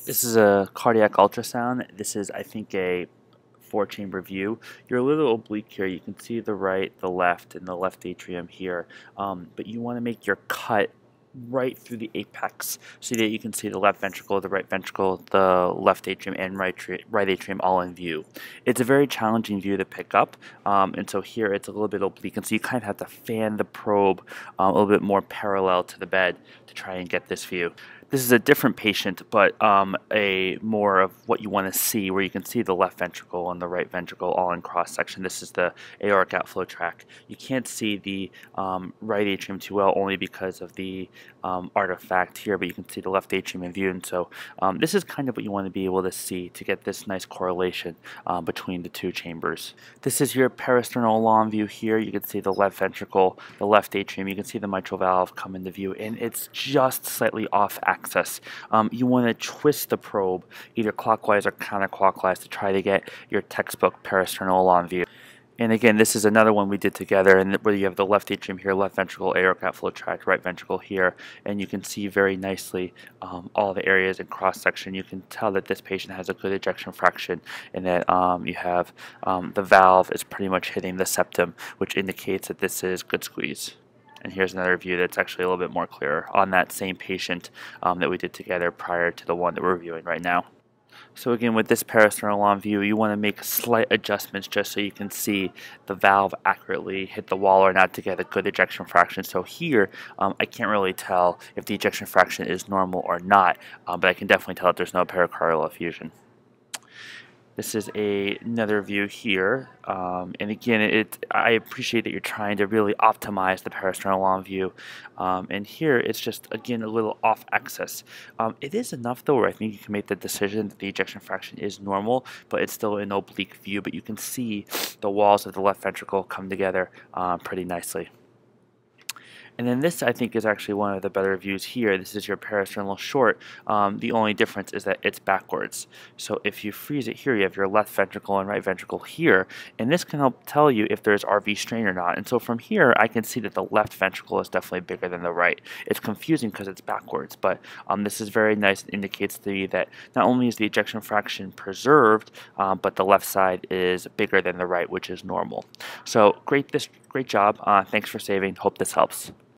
This is a cardiac ultrasound. This is, I think, a four-chamber view. You're a little oblique here. You can see the right, the left, and the left atrium here. But you want to make your cut right through the apex so that you can see the left ventricle, the right ventricle, the left atrium, and right atrium all in view. It's a very challenging view to pick up, and so here it's a little bit oblique, and so you kind of have to fan the probe a little bit more parallel to the bed to try and get this view. This is a different patient, but a more of what you want to see, where you can see the left ventricle and the right ventricle all in cross section. This is the aortic outflow tract. You can't see the right atrium too well, only because of the artifact here, but you can see the left atrium in view. And so this is kind of what you want to be able to see to get this nice correlation between the two chambers. This is your peristernal long view here. You can see the left ventricle, the left atrium. You can see the mitral valve come into view, and it's just slightly off axis. You want to twist the probe either clockwise or counterclockwise to try to get your textbook peristernal long view. And again, this is another one we did together, and where you have the left atrium here, left ventricle, aortic outflow tract, right ventricle here, and you can see very nicely all the areas in cross section. You can tell that this patient has a good ejection fraction, and that you have the valve is pretty much hitting the septum, which indicates that this is good squeeze. And here's another view that's actually a little bit more clear on that same patient that we did together prior to the one that we're reviewing right now. So again, with this peristernal long view, you want to make slight adjustments just so you can see the valve accurately hit the wall or not to get a good ejection fraction. So here, I can't really tell if the ejection fraction is normal or not, but I can definitely tell that there's no pericardial effusion. This is another view here, and again, I appreciate that you're trying to really optimize the peristernal long view, and here it's just, again, a little off axis. It is enough though where I think you can make the decision that the ejection fraction is normal, but it's still an oblique view, but you can see the walls of the left ventricle come together pretty nicely. And then this, I think, is actually one of the better views here. This is your peristernal short. The only difference is that it's backwards. So if you freeze it here, you have your left ventricle and right ventricle here, and this can help tell you if there's RV strain or not. And so from here, I can see that the left ventricle is definitely bigger than the right. It's confusing because it's backwards, but this is very nice. It indicates to me that not only is the ejection fraction preserved, but the left side is bigger than the right, which is normal. So great job. Thanks for saving. Hope this helps.